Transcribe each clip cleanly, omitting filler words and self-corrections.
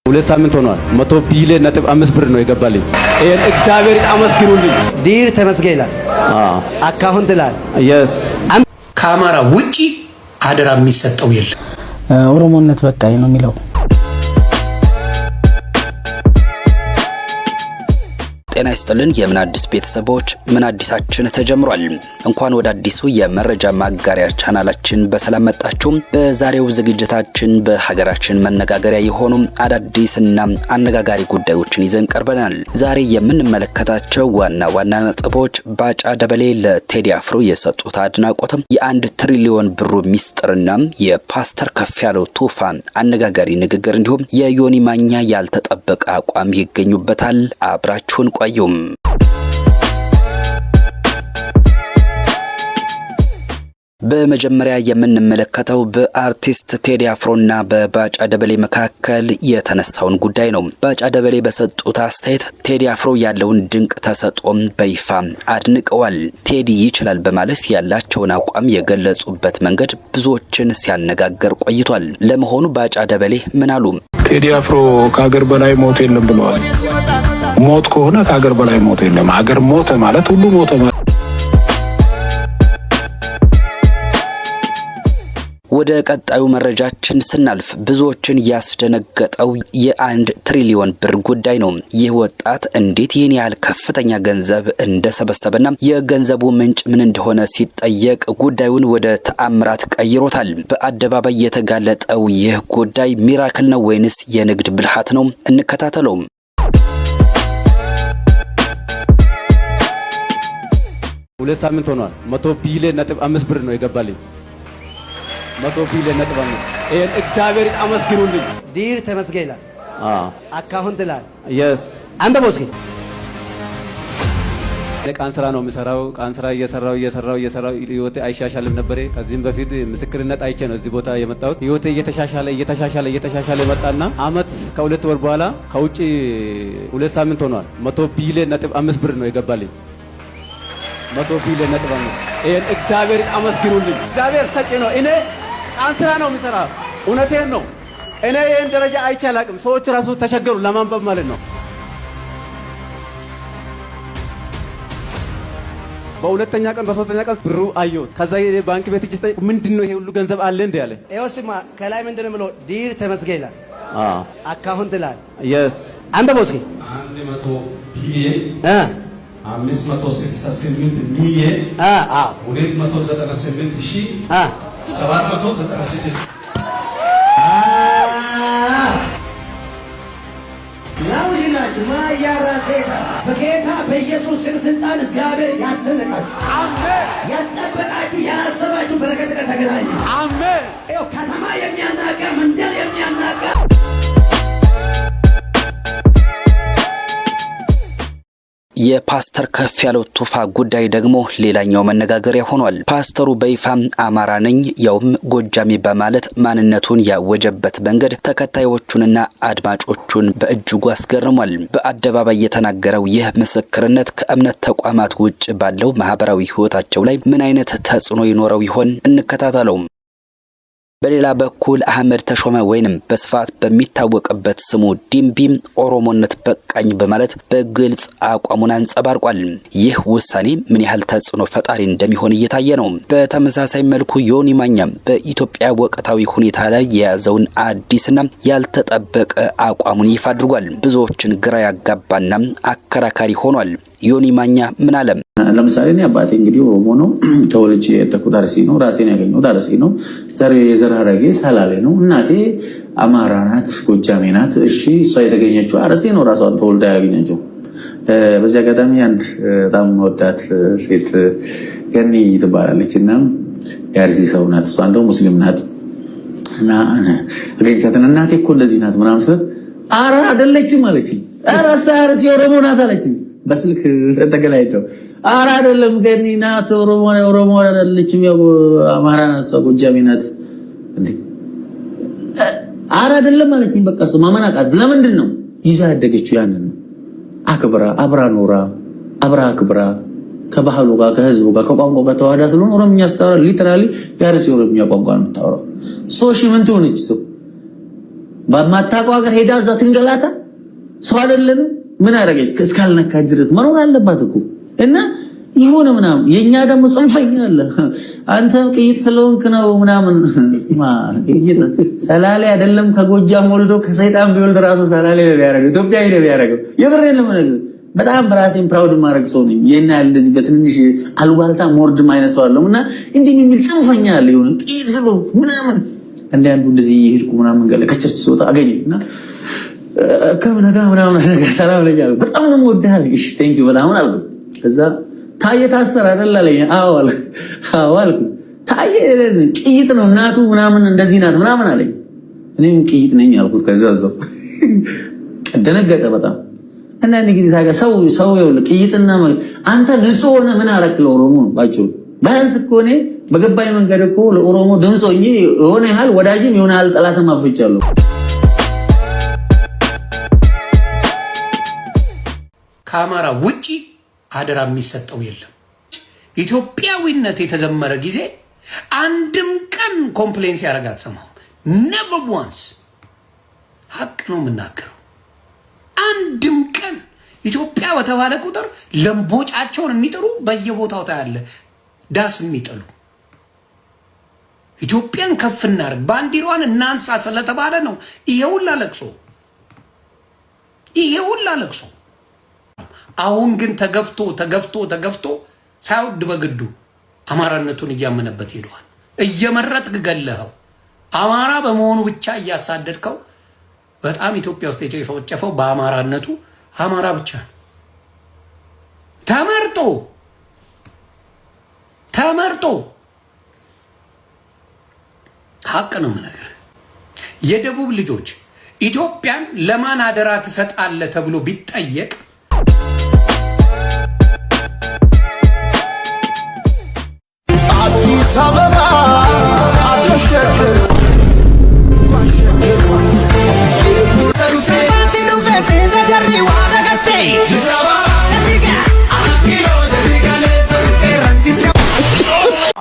ሁለት ሳምንት ሆኗል። 100 ቢሊዮን ነጥብ 5 ብር ነው የገባልኝ። ይሄን እግዚአብሔር አመስግኑልኝ። ዲር ተመስገና አካውንት ላይ yes ከአማራ ውጪ አደራ የሚሰጠው የለም። ኦሮሞነት በቃኝ ነው የሚለው። ጤና ይስጥልን የምን አዲስ ቤተሰቦች፣ ምን አዲሳችን ተጀምሯል። እንኳን ወደ አዲሱ የመረጃ ማጋሪያ ቻናላችን በሰላም መጣችሁ። በዛሬው ዝግጅታችን በሀገራችን መነጋገሪያ የሆኑ አዳዲስና አነጋጋሪ ጉዳዮችን ይዘን ቀርበናል። ዛሬ የምንመለከታቸው ዋና ዋና ነጥቦች ባጫ ደበሌ ለቴዲ አፍሮ የሰጡት አድናቆት፣ የ1 ትሪሊዮን ብሩ ሚስጥርና የፓስተር ከፍያለው ቱፋ አነጋጋሪ ንግግር እንዲሁም የዮኒ ማኛ ያልተጠበቀ አቋም ይገኙበታል። አብራችሁን ቆዩ። በመጀመሪያ የምንመለከተው በአርቲስት ቴዲ አፍሮና በባጫ ደበሌ መካከል የተነሳውን ጉዳይ ነው። ባጫ ደበሌ በሰጡት አስተያየት ቴዲ አፍሮ ያለውን ድንቅ ተሰጥኦም በይፋ አድንቀዋል። ቴዲ ይችላል በማለት ያላቸውን አቋም የገለጹበት መንገድ ብዙዎችን ሲያነጋገር ቆይቷል። ለመሆኑ ባጫ ደበሌ ምን አሉ? ቴዲ አፍሮ ከሀገር በላይ ሞት የለም ብለዋል። ሞት ከሆነ ከሀገር በላይ ሞት የለም። ሀገር ሞተ ማለት ሁሉ ሞተ ማለት። ወደ ቀጣዩ መረጃችን ስናልፍ ብዙዎችን ያስደነገጠው የ1 ትሪሊዮን ብር ጉዳይ ነው። ይህ ወጣት እንዴት ይህን ያህል ከፍተኛ ገንዘብ እንደሰበሰበና የገንዘቡ ምንጭ ምን እንደሆነ ሲጠየቅ ጉዳዩን ወደ ተአምራት ቀይሮታል። በአደባባይ የተጋለጠው ይህ ጉዳይ ሚራክል ነው ወይንስ የንግድ ብልሃት ነው? እንከታተለው። ሁለት ሳምንት ሆኗል። 100 ቢሊዮን ነጥብ 5 ብር ነው የገባልኝ። 100 ቢሊዮን ነጥብ 5 ይሄን እግዚአብሔር አመስግኑልኝ። ዲር ተመስገና አካውንት ላይ yes አንተ ቦስኪ ለቃን ስራ ነው የምሰራው። ቃን ስራ እየሰራው ህይወቴ አይሻሻልም ነበር። ከዚህም በፊት ምስክርነት አይቼ ነው እዚህ ቦታ የመጣሁት። ህይወቴ እየተሻሻለ መጣና አመት ከ2 ወር በኋላ ከውጪ 2 ሳምንት ሆኗል። 100 ቢሊዮን ነጥብ 5 ብር ነው የገባልኝ። 100 ቢሊዮን ነጥብ 5 ይሄን እግዚአብሔር አመስግኑልኝ። እግዚአብሔር ሰጪ ነው። እኔ ቃን ስራ ነው የምሰራው። እውነቴን ነው። እኔ ይሄን ደረጃ አይቼ አላቅም። ሰዎች ራሱ ተቸገሩ ለማንበብ ማለት ነው። በሁለተኛ ቀን በሶስተኛ ቀን ብሩ አየሁት። ከዛ ባንክ ቤት እጅ ስጠይቅ ምንድነው ይሄ ሁሉ ገንዘብ አለ እንዴ ያለ። ይወስማ ከላይ ምንድነው ብሎ ዲር ተመስገና አካውንት ላይ yes አንተ ቦስኪ 100 ቢሊዮን 568 ሚሊዮን 298 ሺህ 796 ላውጅላችሁ ማያራሴታ በጌታ በኢየሱስ ስልጣን እግዚአብሔር ያስደነቃችሁ። አሜን። ያጠበቃችሁ ያላሰባችሁ በረከት ተገናኙ። አሜን። ይኸው ከተማ የሚያናጋ መንደር የሚያናጋ የፓስተር ከፍያለው ቱፋ ጉዳይ ደግሞ ሌላኛው መነጋገሪያ ሆኗል። ፓስተሩ በይፋ አማራ ነኝ ያውም ጎጃሜ በማለት ማንነቱን ያወጀበት መንገድ ተከታዮቹንና አድማጮቹን በእጅጉ አስገርሟል። በአደባባይ የተናገረው ይህ ምስክርነት ከእምነት ተቋማት ውጭ ባለው ማህበራዊ ህይወታቸው ላይ ምን አይነት ተጽዕኖ ይኖረው ይሆን? እንከታተለው። በሌላ በኩል አህመድ ተሾመ ወይንም በስፋት በሚታወቅበት ስሙ ዲምቢም ኦሮሞነት በቃኝ በማለት በግልጽ አቋሙን አንጸባርቋል። ይህ ውሳኔ ምን ያህል ተጽዕኖ ፈጣሪ እንደሚሆን እየታየ ነው። በተመሳሳይ መልኩ ዮኒ ማኛም በኢትዮጵያ ወቅታዊ ሁኔታ ላይ የያዘውን አዲስና ያልተጠበቀ አቋሙን ይፋ አድርጓል። ብዙዎችን ግራ ያጋባና አከራካሪ ሆኗል። ዮኒ ማኛ ምን አለም? ለምሳሌ እኔ አባቴ እንግዲህ ኦሮሞ ነው። ተወልጄ ያደኩት አርሲ ነው። ራሴን ያገኘሁት አርሲ ነው። የዘር ሐረጌ ሰላሌ ነው። እናቴ አማራ ናት፣ ጎጃሜ ናት። እሺ እሷ የተገኘችው አርሲ ነው። ራሷን ተወልዳ ያገኘችው። በዚህ አጋጣሚ አንድ በጣም ወዳት ሴት ገኒ ትባላለች እና የአርሲ ሰው ናት። እሷ እንደው ሙስሊም ናት እና አገኘቻትና እናቴ እኮ እንደዚህ ናት ምናምን ስላት ኧረ አይደለችም አለችኝ። ኧረ አርሲ ኦሮሞ ናት አለችኝ። በስልክ ተገላይተው ኧረ አይደለም ገኒ ናት ኦሮሞ አይደለችም ያው አማራ ናት እሷ ጎጃሜ ናት እንዴ ኧረ አይደለም አለችኝ። በቃ እሱ ማመናቃት ለምንድን ነው ይዛ ያደገችው? ያንን አክብራ አብራ ኖራ አብራ አክብራ ከባህሉ ጋር ከህዝቡ ጋር ከቋንቋው ጋር ተዋህዳ ስለሆነ ኦሮምኛ ስታወራ ሊተራሊ ያርሲ ኦሮምኛ ቋንቋ ነው የምታወራው። ሶሺ ምን ትሆነች ሰው በማታውቀው ሀገር ሄዳ እዛ ትንገላታ ሰው አይደለም ምን አረገች እስካልነካች ድረስ መኖር አለባት እኮ እና ይሁን ምናምን የኛ ደግሞ ጽንፈኛ አለ አንተ ቅይጥ ስለሆንክ ነው ምናምን ቅይጥ ሰላሌ አይደለም ከጎጃም ወልዶ ከሰይጣን ቢወልድ ራሱ ሰላሌ ነው ያደረገው ኢትዮጵያዊ ነው ያደረገው የብሬን ነው ነገር በጣም በራሴን ፕራውድ ማድረግ ሰው ነኝ የና እንደዚህ በትንሽ አልባልታ ሞርድ ማይነሰው አለውና እንዲህ የሚል ጽንፈኛ አለ ይሁን ቅይጥ ነው ምናምን አንዳንዱ እንደዚህ ይሄድኩ ምናምን ገለ ከቸርች ሶታ አገኘና ከመናጋ ምናምን ነገር ሰላም ለኛል በጣም ነው ወዳለ እሺ ቴንክ ዩ በጣም አልኩ ከዛ ታየ ታሰረ አይደል አለኝ አዎ አልኩ ታየ ቅይጥ ነው እናቱ ምናምን እንደዚህ ናት ምናምን አለኝ እኔም ቅይጥ ነኝ አልኩት ከዛ ዘው ደነገጠ በጣም እና እንግዲህ ታጋ ሰው ይኸውልህ ቅይጥና አንተ ንጹህ ሆነ ምን አረክለው ኦሮሞ ነው ባጭሩ ባንስ እኮ እኔ በገባኝ መንገድ እኮ ለኦሮሞ ድምጽ ሆኜ የሆነ ያህል ወዳጅም የሆነ ያህል ጠላትም አፍርቻለሁ ከአማራ ውጪ አደራ የሚሰጠው የለም ኢትዮጵያዊነት የተዘመረ ጊዜ አንድም ቀን ኮምፕሌንስ ያረጋት ሰማው never once ሀቅ ነው የምናገረው አንድም ቀን ኢትዮጵያ በተባለ ቁጥር ለምቦጫቸውን የሚጥሩ በየቦታው ታያለ ዳስ የሚጥሉ ኢትዮጵያን ከፍ እናርግ ባንዲራዋን እናንሳ ስለተባለ ነው ይሄውላ ለቅሶ አሁን ግን ተገፍቶ ሳይወድ በግዱ አማራነቱን እያመነበት ሄዷል እየመረጥክ ገለኸው አማራ በመሆኑ ብቻ እያሳደድከው በጣም ኢትዮጵያ ውስጥ የጨፈጨፈው በአማራነቱ አማራ ብቻ ተመርጦ ሀቅ ነው ነገር የደቡብ ልጆች ኢትዮጵያን ለማን አደራ ትሰጣለህ ተብሎ ቢጠየቅ አዲስ አበባ አትሸክር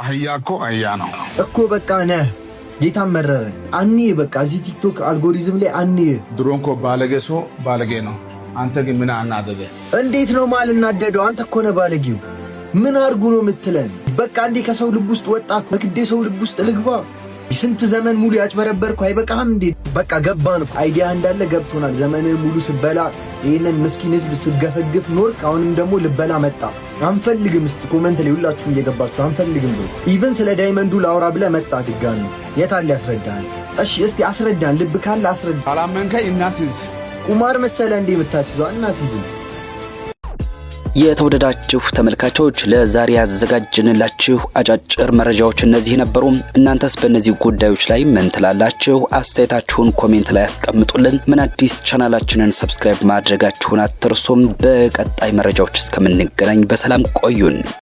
አህያ እኮ አህያ ነው እኮ በቃ ነህ ጌታን መረረን አንዬ በቃ እዚህ ቲክቶክ አልጎሪዝም ላይ አንዬ ድሮን እኮ ባለጌ ሰው ባለጌ ነው አንተ ግን ምን አናደደ እንዴት ነው ማልናደደው አንተ እኮ ነህ ባለጌው ምን አርጉ ነው የምትለን በቃ እንዴ ከሰው ልብ ውስጥ ወጣኩ በግዴ ሰው ልብ ውስጥ ልግባ ስንት ዘመን ሙሉ ያጭበረበርኩ አይበቃም እንዴ በቃ ገባን አይዲያ እንዳለ ገብቶናል ዘመን ሙሉ ስበላ ይሄንን ምስኪን ህዝብ ስገፈግፍ ኖርክ አሁንም ደግሞ ልበላ መጣ አንፈልግም እስቲ ኮሜንት ላይ ሁላችሁም እየገባችሁ አንፈልግም ብሎ ኢቭን ስለ ዳይመንዱ ላውራ ብለ መጣ ድጋሚ የታል ያስረዳል እሺ እስቲ አስረዳን ልብ ካለ አስረዳ አላመንከኝ እናሲዝ ቁማር መሰለ እንዴ የምታስይዘው እናሲዝ የተወደዳችሁ ተመልካቾች ለዛሬ ያዘጋጅንላችሁ አጫጭር መረጃዎች እነዚህ ነበሩ እናንተስ በእነዚህ ጉዳዮች ላይ ምን ትላላችሁ አስተያየታችሁን ኮሜንት ላይ አስቀምጡልን ምን አዲስ ቻናላችንን ሰብስክራይብ ማድረጋችሁን አትርሱም በቀጣይ መረጃዎች እስከምንገናኝ በሰላም ቆዩን